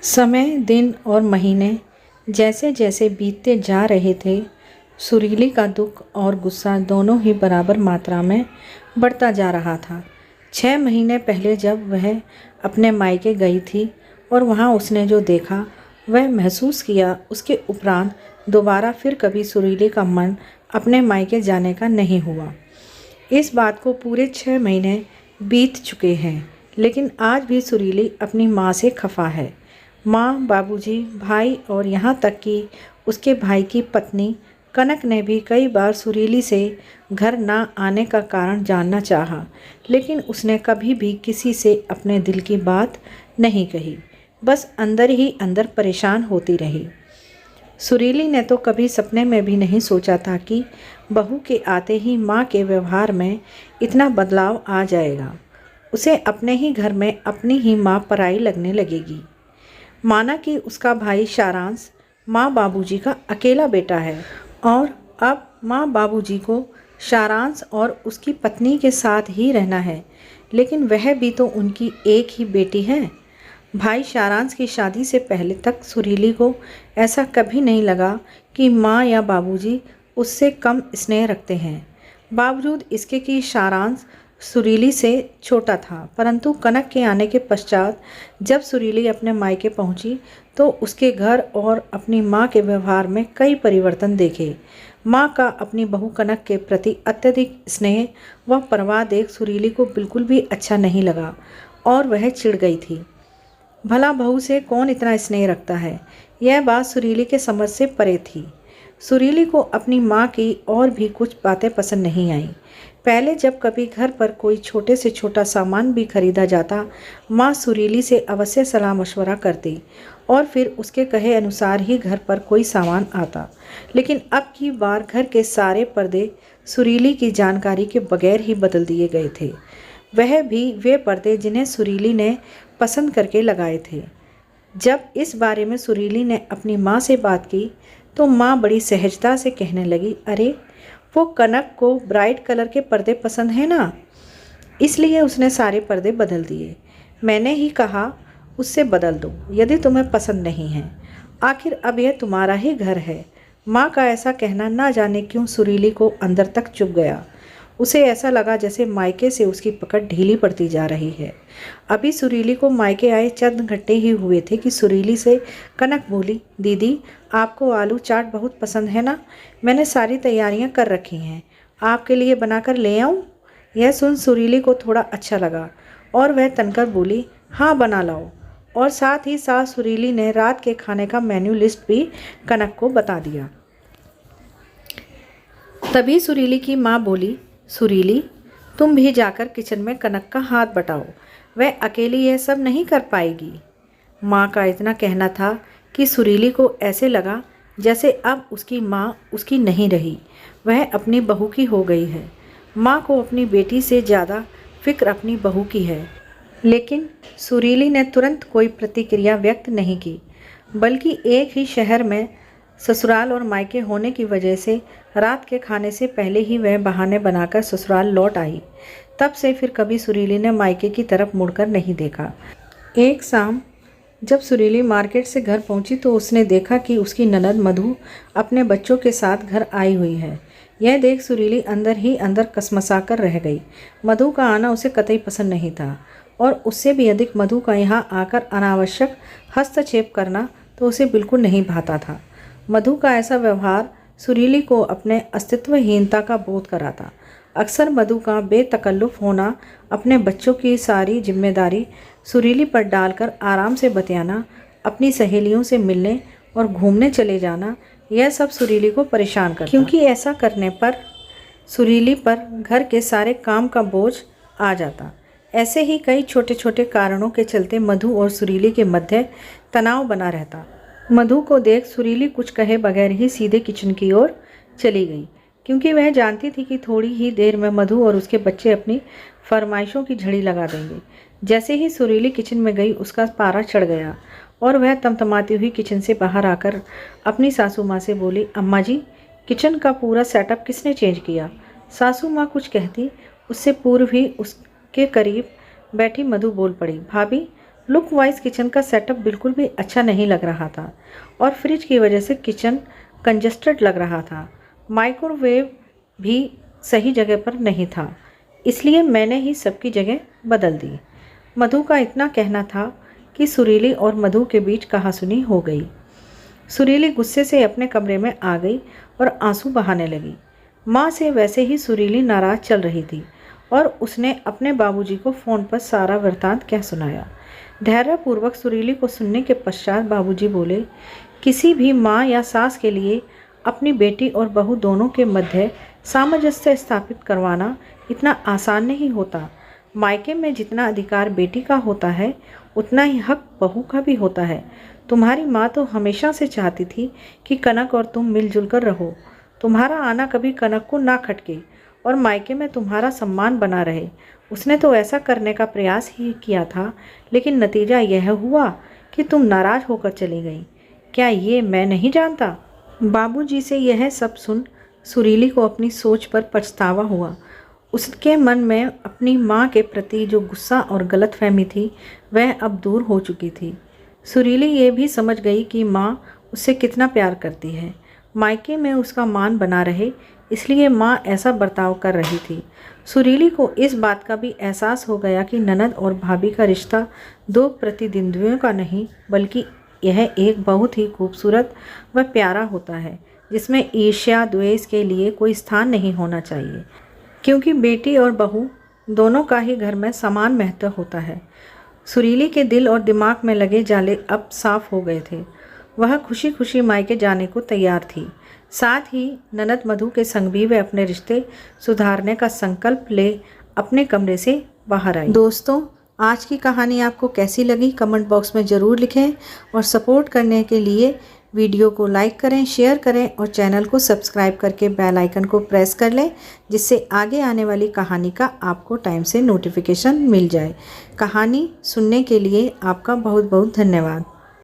समय, दिन और महीने जैसे जैसे बीतते जा रहे थे, सुरीली का दुख और गुस्सा दोनों ही बराबर मात्रा में बढ़ता जा रहा था। 6 महीने पहले जब वह अपने मायके गई थी और वहाँ उसने जो देखा वह महसूस किया, उसके उपरांत दोबारा फिर कभी सुरीली का मन अपने मायके जाने का नहीं हुआ। इस बात को पूरे 6 महीने बीत चुके हैं, लेकिन आज भी सुरीली अपनी माँ से खफा है। माँ, बाबूजी, भाई और यहाँ तक कि उसके भाई की पत्नी कनक ने भी कई बार सुरीली से घर ना आने का कारण जानना चाहा, लेकिन उसने कभी भी किसी से अपने दिल की बात नहीं कही, बस अंदर ही अंदर परेशान होती रही। सुरीली ने तो कभी सपने में भी नहीं सोचा था कि बहू के आते ही माँ के व्यवहार में इतना बदलाव आ जाएगा। उसे अपने ही घर में अपनी ही माँ पराई लगने लगेगी। माना कि उसका भाई सारांश माँ बाबूजी का अकेला बेटा है और अब माँ बाबूजी को सारांश और उसकी पत्नी के साथ ही रहना है, लेकिन वह भी तो उनकी एक ही बेटी है। भाई सारांश की शादी से पहले तक सुरीली को ऐसा कभी नहीं लगा कि माँ या बाबूजी उससे कम स्नेह रखते हैं। बावजूद इसके कि सारांश सुरीली से छोटा था, परंतु कनक के आने के पश्चात जब सुरीली अपने मायके पहुंची तो उसके घर और अपनी माँ के व्यवहार में कई परिवर्तन देखे। माँ का अपनी बहू कनक के प्रति अत्यधिक स्नेह व परवाह देख सुरीली को बिल्कुल भी अच्छा नहीं लगा और वह चिढ़ गई थी। भला बहू से कौन इतना स्नेह रखता है, यह बात सुरीली के समझ से परे थी। सुरीली को अपनी माँ की और भी कुछ बातें पसंद नहीं आईं। पहले जब कभी घर पर कोई छोटे से छोटा सामान भी खरीदा जाता, माँ सुरीली से अवश्य सलाह मशवरा करती और फिर उसके कहे अनुसार ही घर पर कोई सामान आता। लेकिन अब की बार घर के सारे पर्दे सुरीली की जानकारी के बगैर ही बदल दिए गए थे, वह भी वे पर्दे जिन्हें सुरीली ने पसंद करके लगाए थे। जब इस बारे में सुरीली ने अपनी माँ से बात की तो माँ बड़ी सहजता से कहने लगी, अरे वो कनक को ब्राइट कलर के पर्दे पसंद है ना, इसलिए उसने सारे पर्दे बदल दिए। मैंने ही कहा उससे बदल दो यदि तुम्हें पसंद नहीं है, आखिर अब यह तुम्हारा ही घर है। माँ का ऐसा कहना ना जाने क्यों सुरीली को अंदर तक चुभ गया। उसे ऐसा लगा जैसे मायके से उसकी पकड़ ढीली पड़ती जा रही है। अभी सुरीली को मायके आए चंद घंटे ही हुए थे कि सुरीली से कनक बोली, दीदी आपको आलू चाट बहुत पसंद है ना, मैंने सारी तैयारियां कर रखी हैं, आपके लिए बनाकर ले आऊं? यह सुन सुरीली को थोड़ा अच्छा लगा और वह तनकर बोली, हाँ बना लाओ। और साथ ही साथ सुरीली ने रात के खाने का मेन्यू लिस्ट भी कनक को बता दिया। तभी सुरीली की माँ बोली, सुरीली तुम भी जाकर किचन में कनक का हाथ बटाओ, वह अकेली यह सब नहीं कर पाएगी। माँ का इतना कहना था कि सुरीली को ऐसे लगा जैसे अब उसकी माँ उसकी नहीं रही, वह अपनी बहू की हो गई है। माँ को अपनी बेटी से ज़्यादा फिक्र अपनी बहू की है, लेकिन सुरीली ने तुरंत कोई प्रतिक्रिया व्यक्त नहीं की, बल्कि एक ही शहर में ससुराल और मायके होने की वजह से रात के खाने से पहले ही वह बहाने बनाकर ससुराल लौट आई। तब से फिर कभी सुरीली ने मायके की तरफ मुड़कर नहीं देखा। एक शाम जब सुरीली मार्केट से घर पहुंची तो उसने देखा कि उसकी ननद मधु अपने बच्चों के साथ घर आई हुई है। यह देख सुरीली अंदर ही अंदर कसमसा कर रह गई। मधु का आना उसे कतई पसंद नहीं था और उससे भी अधिक मधु का यहाँ आकर अनावश्यक हस्तक्षेप करना तो उसे बिल्कुल नहीं भाता था। मधु का ऐसा व्यवहार सुरीली को अपने अस्तित्वहीनता का बोध कराता। अक्सर मधु का बेतकल्लुफ़ होना, अपने बच्चों की सारी जिम्मेदारी सुरीली पर डालकर आराम से बतियाना, अपनी सहेलियों से मिलने और घूमने चले जाना, यह सब सुरीली को परेशान करता, क्योंकि ऐसा करने पर सुरीली पर घर के सारे काम का बोझ आ जाता। ऐसे ही कई छोटे छोटे कारणों के चलते मधु और सुरीली के मध्य तनाव बना रहता। मधु को देख सुरीली कुछ कहे बगैर ही सीधे किचन की ओर चली गई, क्योंकि वह जानती थी कि थोड़ी ही देर में मधु और उसके बच्चे अपनी फरमाइशों की झड़ी लगा देंगे। जैसे ही सुरीली किचन में गई उसका पारा चढ़ गया और वह तमतमाती हुई किचन से बाहर आकर अपनी सासू माँ से बोली, अम्मा जी किचन का पूरा सेटअप किसने चेंज किया? सासू माँ कुछ कहती उससे पूर्व ही उसके करीब बैठी मधु बोल पड़ी, भाभी लुक वाइज किचन का सेटअप बिल्कुल भी अच्छा नहीं लग रहा था और फ्रिज की वजह से किचन कंजस्टेड लग रहा था। माइक्रोवेव भी सही जगह पर नहीं था, इसलिए मैंने ही सबकी जगह बदल दी। मधु का इतना कहना था कि सुरीली और मधु के बीच कहासुनी हो गई। सुरीली गुस्से से अपने कमरे में आ गई और आंसू बहाने लगी। माँ से वैसे ही सुरीली नाराज़ चल रही थी और उसने अपने बाबूजी को फ़ोन पर सारा वृत्तांत कह सुनाया। धैर्यपूर्वक सुरीली को सुनने के पश्चात बाबूजी बोले, किसी भी माँ या सास के लिए अपनी बेटी और बहू दोनों के मध्य सामंजस्य स्थापित करवाना इतना आसान नहीं होता। मायके में जितना अधिकार बेटी का होता है उतना ही हक बहू का भी होता है। तुम्हारी माँ तो हमेशा से चाहती थी कि कनक और तुम मिलजुल कर रहो, तुम्हारा आना कभी कनक को ना खटके और मायके में तुम्हारा सम्मान बना रहे। उसने तो ऐसा करने का प्रयास ही किया था, लेकिन नतीजा यह हुआ कि तुम नाराज़ होकर चली गई। क्या ये मैं नहीं जानता? बाबूजी से यह सब सुन सुरीली को अपनी सोच पर पछतावा हुआ। उसके मन में अपनी माँ के प्रति जो गुस्सा और गलतफहमी थी वह अब दूर हो चुकी थी। सुरीली ये भी समझ गई कि माँ उससे कितना प्यार करती है। मायके में उसका मान बना रहे इसलिए माँ ऐसा बर्ताव कर रही थी। सुरीली को इस बात का भी एहसास हो गया कि ननद और भाभी का रिश्ता दो प्रतिद्वंद्वियों का नहीं बल्कि यह एक बहुत ही खूबसूरत व प्यारा होता है, जिसमें ईर्ष्या द्वेष के लिए कोई स्थान नहीं होना चाहिए, क्योंकि बेटी और बहू दोनों का ही घर में समान महत्व होता है। सुरीली के दिल और दिमाग में लगे जाले अब साफ हो गए थे। वह खुशी खुशी मायके जाने को तैयार थी। साथ ही ननद मधु के संग भी वह अपने रिश्ते सुधारने का संकल्प ले अपने कमरे से बाहर आई। दोस्तों, आज की कहानी आपको कैसी लगी कमेंट बॉक्स में ज़रूर लिखें और सपोर्ट करने के लिए वीडियो को लाइक करें, शेयर करें और चैनल को सब्सक्राइब करके बेल आइकन को प्रेस कर लें, जिससे आगे आने वाली कहानी का आपको टाइम से नोटिफिकेशन मिल जाए। कहानी सुनने के लिए आपका बहुत बहुत धन्यवाद।